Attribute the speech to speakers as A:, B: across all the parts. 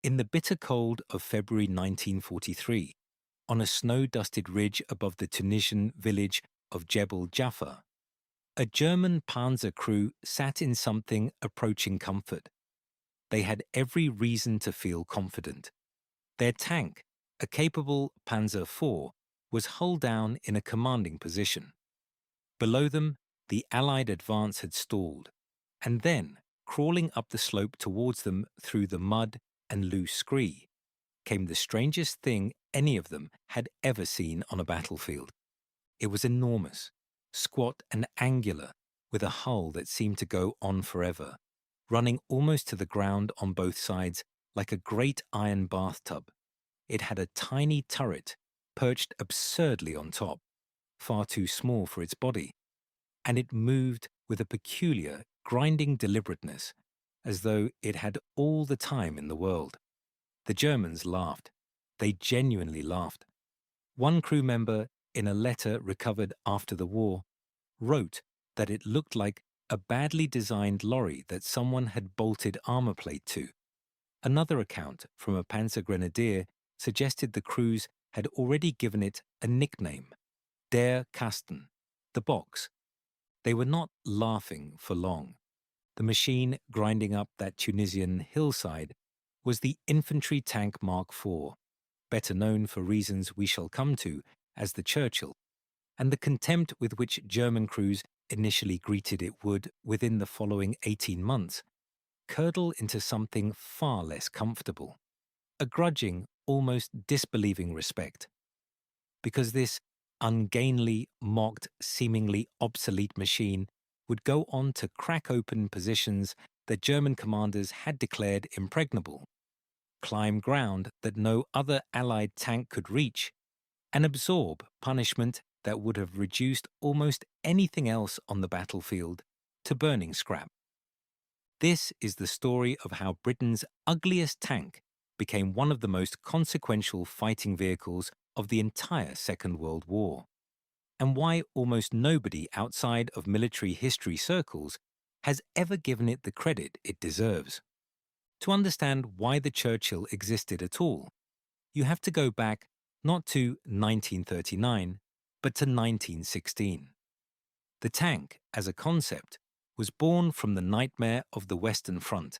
A: In the bitter cold of February 1943, on a snow-dusted ridge above the Tunisian village of Jebel Jaffa, a German Panzer crew sat in something approaching comfort. They had every reason to feel confident. Their tank, a capable Panzer IV, was hull down in a commanding position. Below them, the Allied advance had stalled, and then, crawling up the slope towards them through the mud and loose scree, came the strangest thing any of them had ever seen on a battlefield. It was enormous, squat and angular, with a hull that seemed to go on forever, running almost to the ground on both sides like a great iron bathtub. It had a tiny turret perched absurdly on top, far too small for its body, and it moved with a peculiar, grinding deliberateness, as though it had all the time in the world. The Germans laughed. They genuinely laughed. One crew member, in a letter recovered after the war, wrote that it looked like a badly designed lorry that someone had bolted armor plate to. Another account from a Panzer grenadier suggested the crews had already given it a nickname, Der Kasten, the box. They were not laughing for long. The machine grinding up that Tunisian hillside was the infantry tank Mark IV, better known for reasons we shall come to as the Churchill, and the contempt with which German crews initially greeted it would, within the following 18 months, curdle into something far less comfortable, a grudging, almost disbelieving respect. Because this ungainly, mocked, seemingly obsolete machine would go on to crack open positions that German commanders had declared impregnable, climb ground that no other Allied tank could reach, and absorb punishment that would have reduced almost anything else on the battlefield to burning scrap. This is the story of how Britain's ugliest tank became one of the most consequential fighting vehicles of the entire Second World War, and why almost nobody outside of military history circles has ever given it the credit it deserves. To understand why the Churchill existed at all, you have to go back not to 1939, but to 1916. The tank, as a concept, was born from the nightmare of the Western Front,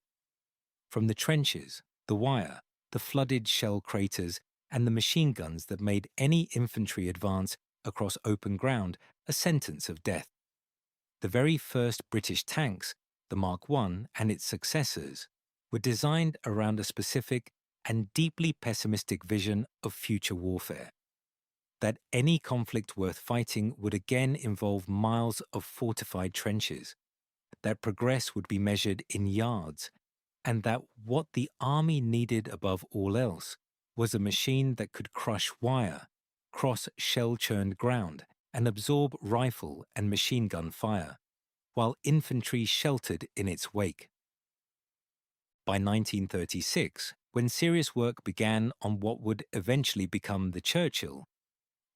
A: from the trenches, the wire, the flooded shell craters, and the machine guns that made any infantry advance across open ground a sentence of death. The very first British tanks, the Mark I and its successors, were designed around a specific and deeply pessimistic vision of future warfare. That any conflict worth fighting would again involve miles of fortified trenches, that progress would be measured in yards, and that what the army needed above all else was a machine that could crush wire, cross shell-churned ground, and absorb rifle and machine gun fire, while infantry sheltered in its wake. By 1936, when serious work began on what would eventually become the Churchill,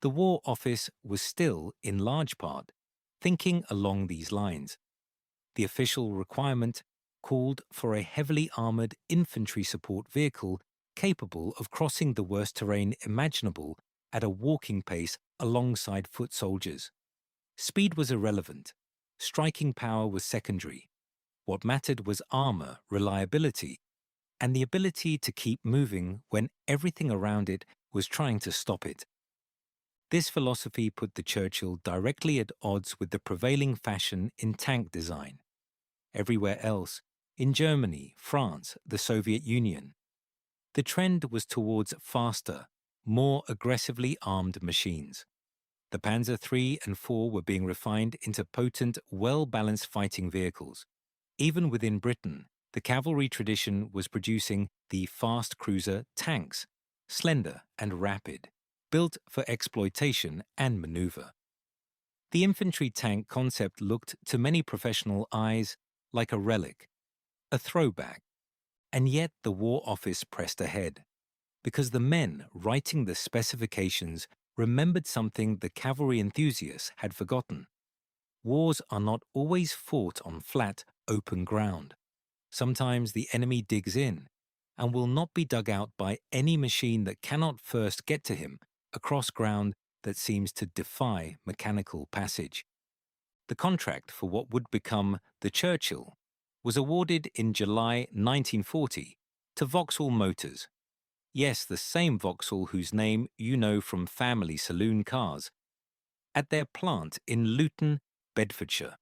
A: the War Office was still, in large part, thinking along these lines. The official requirement called for a heavily armoured infantry support vehicle capable of crossing the worst terrain imaginable at a walking pace alongside foot soldiers. Speed was irrelevant. Striking power was secondary. What mattered was armour, reliability, and the ability to keep moving when everything around it was trying to stop it. This philosophy put the Churchill directly at odds with the prevailing fashion in tank design. Everywhere else, in Germany, France, the Soviet Union, the trend was towards faster, more aggressively armed machines. The Panzer III and IV were being refined into potent, well-balanced fighting vehicles. Even within Britain, the cavalry tradition was producing the fast cruiser tanks, slender and rapid, built for exploitation and maneuver. The infantry tank concept looked to many professional eyes like a relic, a throwback, and yet the War Office pressed ahead, because the men writing the specifications remembered something the cavalry enthusiasts had forgotten. Wars are not always fought on flat, open ground. Sometimes the enemy digs in, and will not be dug out by any machine that cannot first get to him across ground that seems to defy mechanical passage. The contract for what would become the Churchill was awarded in July 1940 to Vauxhall Motors. Yes, the same Vauxhall whose name you know from family saloon cars, at their plant in Luton, Bedfordshire.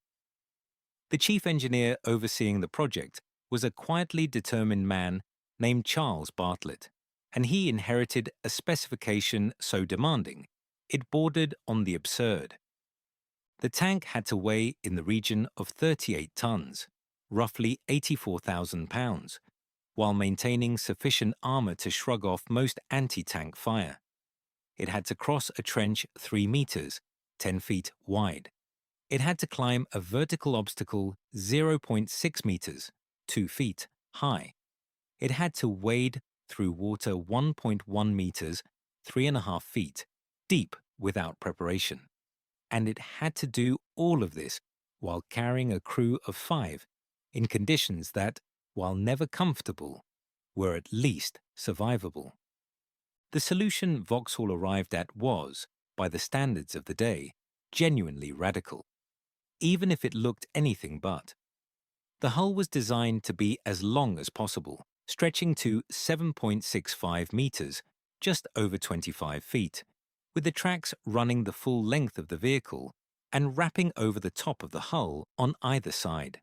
A: The chief engineer overseeing the project was a quietly determined man named Charles Bartlett, and he inherited a specification so demanding it bordered on the absurd. The tank had to weigh in the region of 38 tons, roughly 84,000 pounds, while maintaining sufficient armor to shrug off most anti-tank fire. It had to cross a trench 3 meters, 10 feet wide. It had to climb a vertical obstacle 0.6 meters, 2 feet high. It had to wade through water 1.1 meters, 3.5 feet, deep without preparation. And it had to do all of this while carrying a crew of 5 in conditions that, while never comfortable, were at least survivable. The solution Vauxhall arrived at was, by the standards of the day, genuinely radical, even if it looked anything but. The hull was designed to be as long as possible, stretching to 7.65 meters, just over 25 feet, with the tracks running the full length of the vehicle and wrapping over the top of the hull on either side.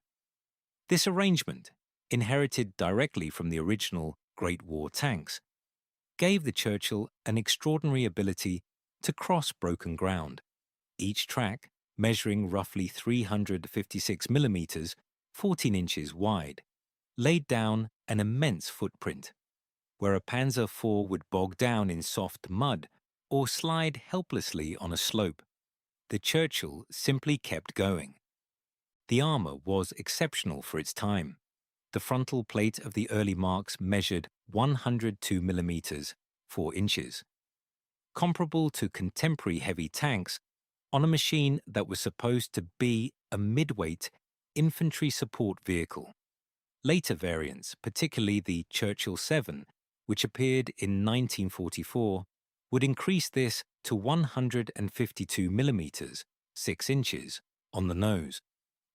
A: This arrangement, inherited directly from the original Great War tanks, gave the Churchill an extraordinary ability to cross broken ground, each track measuring roughly 356 millimeters, 14 inches wide, laid down an immense footprint. Where a Panzer IV would bog down in soft mud or slide helplessly on a slope, the Churchill simply kept going. The armor was exceptional for its time. The frontal plate of the early marks measured 102 millimeters, 4 inches, comparable to contemporary heavy tanks on a machine that was supposed to be a mid-weight infantry support vehicle. Later variants, particularly the Churchill 7, which appeared in 1944, would increase this to 152 millimeters, 6 inches, on the nose,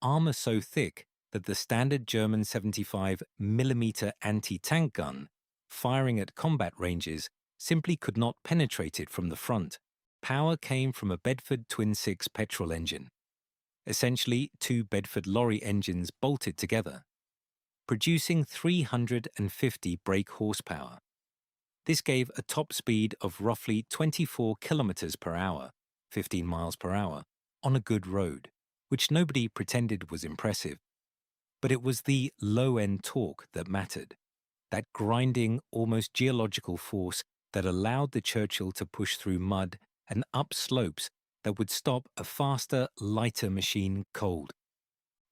A: armor so thick that the standard German 75 millimeter anti-tank gun, firing at combat ranges, simply could not penetrate it from the front. Power came from a Bedford twin-six petrol engine, essentially 2 Bedford lorry engines bolted together, producing 350 brake horsepower. This gave a top speed of roughly 24 kilometers per hour, 15 miles per hour, on a good road, which nobody pretended was impressive. But it was the low-end torque that mattered, that grinding, almost geological force that allowed the Churchill to push through mud and up slopes that would stop a faster, lighter machine cold.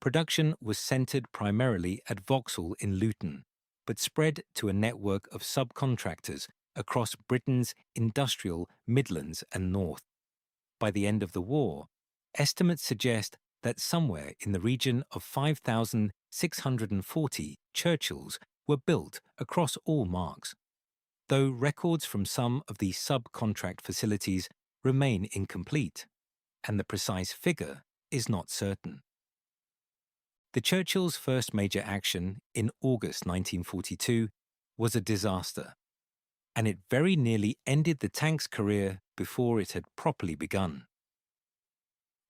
A: Production was centered primarily at Vauxhall in Luton, but spread to a network of subcontractors across Britain's industrial Midlands and North. By the end of the war, estimates suggest that somewhere in the region of 5,640 Churchills were built across all marks, though records from some of the subcontract facilities remain incomplete, and the precise figure is not certain. The Churchill's first major action in August 1942 was a disaster, and it very nearly ended the tank's career before it had properly begun.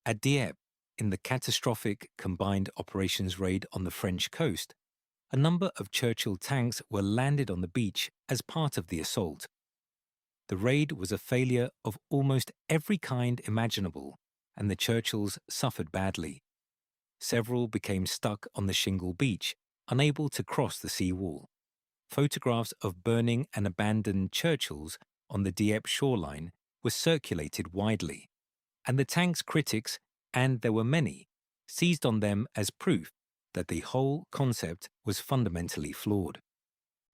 A: At Dieppe, in the catastrophic combined operations raid on the French coast, a number of Churchill tanks were landed on the beach as part of the assault. The raid was a failure of almost every kind imaginable, and the Churchills suffered badly. Several became stuck on the shingle beach, unable to cross the seawall. Photographs of burning and abandoned Churchills on the Dieppe shoreline were circulated widely, and the tank's critics, and there were many, seized on them as proof that the whole concept was fundamentally flawed.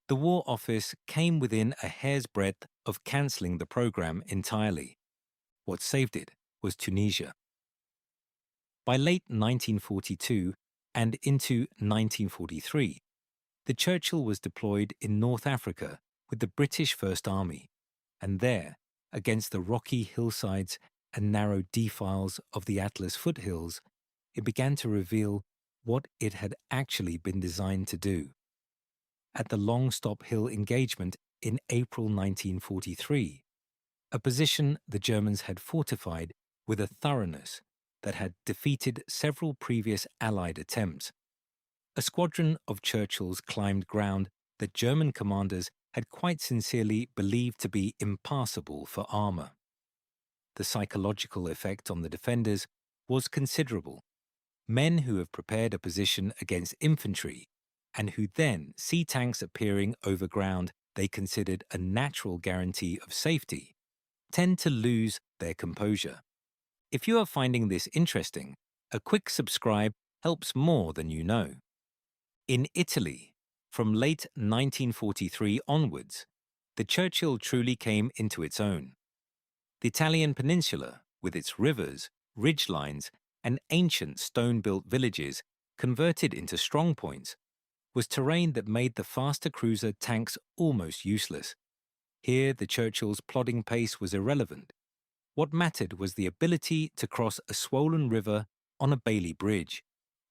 A: The War Office came within a hair's breadth of cancelling the program entirely. What saved it was Tunisia. By late 1942 and into 1943, the Churchill was deployed in North Africa with the British First Army, and there, against the rocky hillsides and narrow defiles of the Atlas foothills, it began to reveal what it had actually been designed to do. At the Long Stop Hill engagement in April 1943, a position the Germans had fortified with a thoroughness that had defeated several previous Allied attempts, a squadron of Churchills climbed ground that German commanders had quite sincerely believed to be impassable for armour. The psychological effect on the defenders was considerable. Men who have prepared a position against infantry and who then see tanks appearing over ground they considered a natural guarantee of safety tend to lose their composure. If you are finding this interesting, a quick subscribe helps more than you know. In Italy, from late 1943 onwards, the Churchill truly came into its own. The Italian peninsula, with its rivers, ridgelines, and ancient stone-built villages converted into strongpoints, was terrain that made the faster cruiser tanks almost useless. Here the Churchill's plodding pace was irrelevant. What mattered was the ability to cross a swollen river on a Bailey bridge,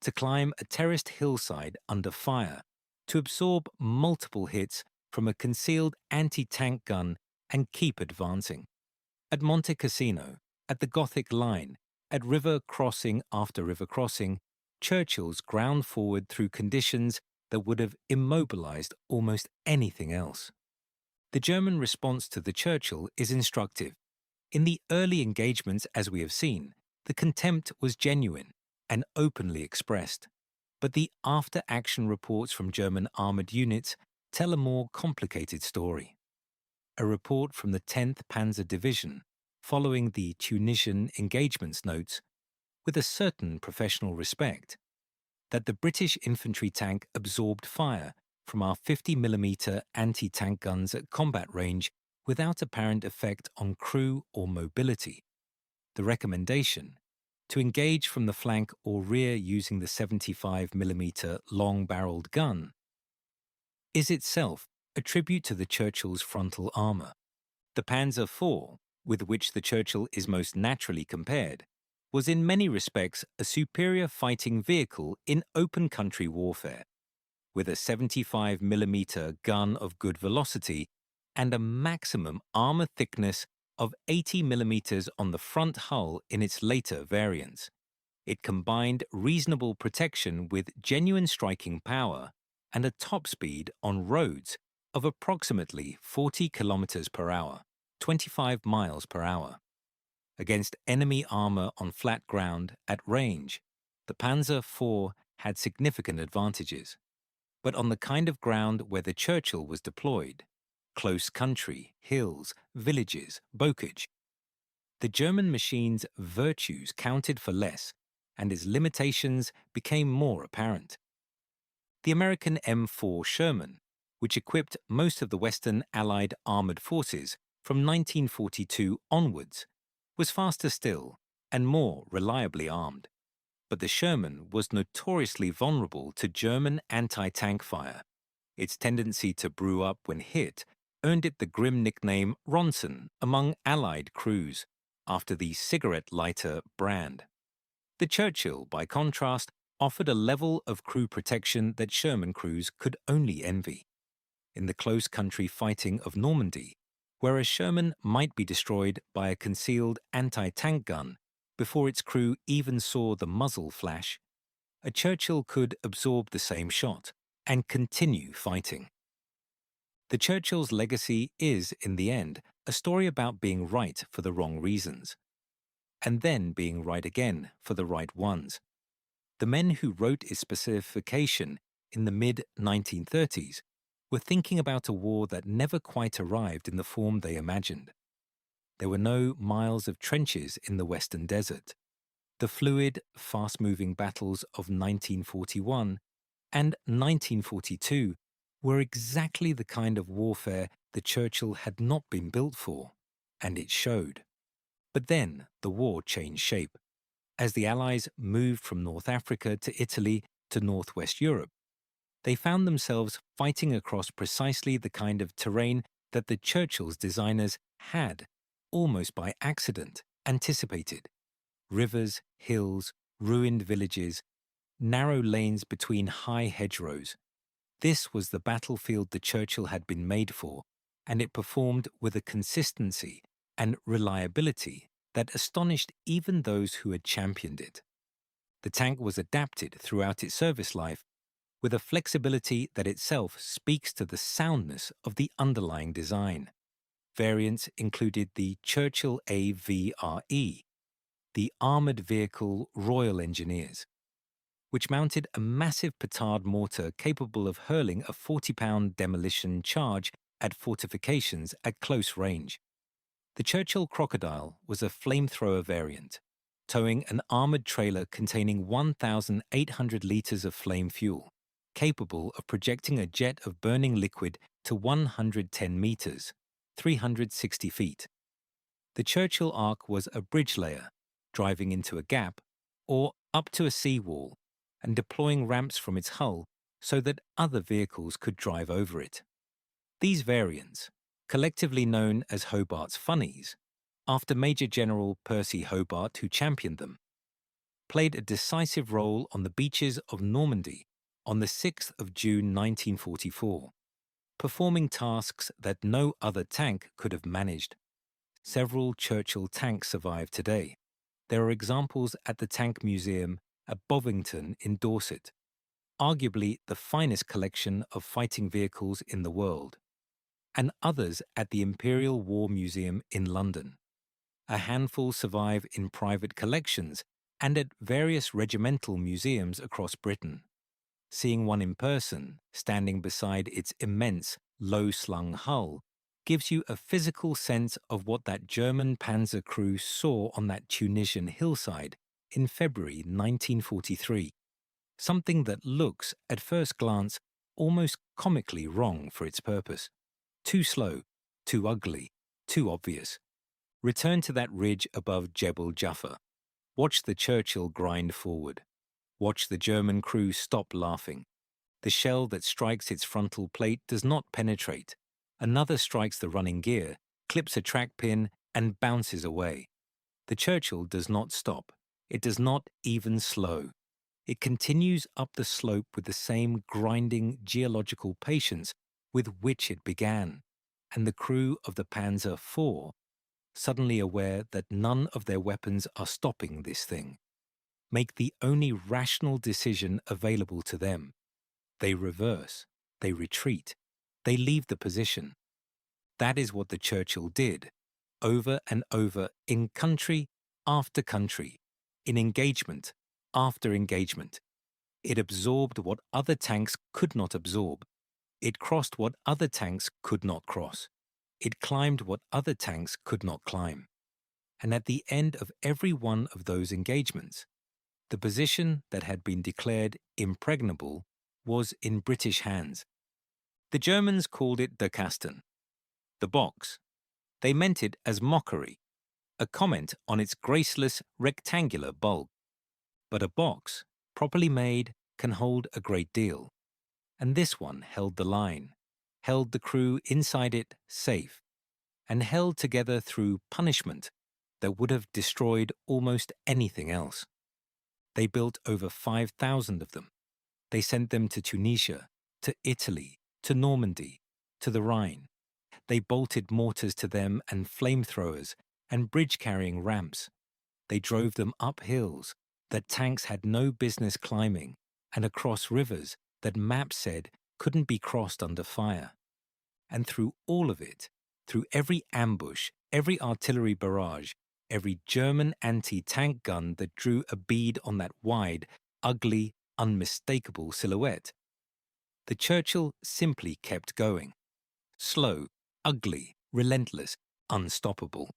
A: to climb a terraced hillside under fire, to absorb multiple hits from a concealed anti-tank gun and keep advancing. At Monte Cassino, at the Gothic Line, at river crossing after river crossing, Churchills ground forward through conditions that would have immobilized almost anything else. The German response to the Churchill is instructive. In the early engagements, as we have seen, the contempt was genuine and openly expressed. But the after-action reports from German armoured units tell a more complicated story. A report from the 10th Panzer Division, following the Tunisian engagements, notes, with a certain professional respect, that the British infantry tank absorbed fire from our 50mm anti-tank guns at combat range without apparent effect on crew or mobility. The recommendation, to engage from the flank or rear using the 75mm long-barreled gun, is itself a tribute to the Churchill's frontal armour. The Panzer IV, with which the Churchill is most naturally compared, was in many respects a superior fighting vehicle in open country warfare, with a 75mm gun of good velocity and a maximum armour thickness of 80mm on the front hull in its later variants. It combined reasonable protection with genuine striking power and a top speed on roads of approximately 40 km per hour, 25 miles per hour. Against enemy armour on flat ground at range, the Panzer IV had significant advantages. But on the kind of ground where the Churchill was deployed, close country, hills, villages, bocage, the German machine's virtues counted for less, and its limitations became more apparent. The American M4 Sherman, which equipped most of the Western Allied armoured forces from 1942 onwards, was faster still and more reliably armed. But the Sherman was notoriously vulnerable to German anti-tank fire. Its tendency to brew up when hit earned it the grim nickname Ronson among Allied crews, after the cigarette lighter brand. The Churchill, by contrast, offered a level of crew protection that Sherman crews could only envy. In the close country fighting of Normandy, where a Sherman might be destroyed by a concealed anti-tank gun before its crew even saw the muzzle flash, a Churchill could absorb the same shot and continue fighting. The Churchill's legacy is, in the end, a story about being right for the wrong reasons, and then being right again for the right ones. The men who wrote its specification in the mid-1930s were thinking about a war that never quite arrived in the form they imagined. There were no miles of trenches in the Western Desert. The fluid, fast-moving battles of 1941 and 1942 were exactly the kind of warfare the Churchill had not been built for, and it showed. But then the war changed shape. As the Allies moved from North Africa to Italy to Northwest Europe, They found themselves fighting across precisely the kind of terrain that the Churchill's designers had, almost by accident, anticipated. Rivers, hills, ruined villages, narrow lanes between high hedgerows. This was the battlefield the Churchill had been made for, and it performed with a consistency and reliability that astonished even those who had championed it. The tank was adapted throughout its service life with a flexibility that itself speaks to the soundness of the underlying design. Variants included the Churchill AVRE, the Armoured Vehicle Royal Engineers, which mounted a massive petard mortar capable of hurling a 40-pound demolition charge at fortifications at close range. The Churchill Crocodile was a flamethrower variant, towing an armoured trailer containing 1,800 litres of flame fuel, capable of projecting a jet of burning liquid to 110 metres, 360 feet. The Churchill Ark was a bridge layer, driving into a gap, or up to a seawall, and deploying ramps from its hull so that other vehicles could drive over it. These variants, collectively known as Hobart's Funnies, after Major General Percy Hobart, who championed them, played a decisive role on the beaches of Normandy on the 6th of June 1944, performing tasks that no other tank could have managed. Several Churchill tanks survive today. There are examples at the Tank Museum at Bovington in Dorset, arguably the finest collection of fighting vehicles in the world, and others at the Imperial War Museum in London. A handful survive in private collections and at various regimental museums across Britain. Seeing one in person, standing beside its immense, low-slung hull, gives you a physical sense of what that German Panzer crew saw on that Tunisian hillside in February 1943, something that looks, at first glance, almost comically wrong for its purpose. Too slow, too ugly, too obvious. Return to that ridge above Jebel Jaffa. Watch the Churchill grind forward. Watch the German crew stop laughing. The shell that strikes its frontal plate does not penetrate. Another strikes the running gear, clips a track pin, and bounces away. The Churchill does not stop. It does not even slow. It continues up the slope with the same grinding geological patience with which it began, and the crew of the Panzer IV, suddenly aware that none of their weapons are stopping this thing, make the only rational decision available to them. They reverse, they retreat, they leave the position. That is what the Churchill did, over and over, in country after country, in engagement after engagement. It absorbed what other tanks could not absorb. It crossed what other tanks could not cross. It climbed what other tanks could not climb. And at the end of every one of those engagements, the position that had been declared impregnable was in British hands. The Germans called it der Kasten, the box. They meant it as mockery, a comment on its graceless rectangular bulk. But a box, properly made, can hold a great deal. And this one held the line, held the crew inside it safe, and held together through punishment that would have destroyed almost anything else. They built over 5,000 of them. They sent them to Tunisia, to Italy, to Normandy, to the Rhine. They bolted mortars to them and flamethrowers and bridge-carrying ramps. They drove them up hills that tanks had no business climbing and across rivers that maps said couldn't be crossed under fire. And through all of it, through every ambush, every artillery barrage, every German anti-tank gun that drew a bead on that wide, ugly, unmistakable silhouette, the Churchill simply kept going. Slow, ugly, relentless, unstoppable.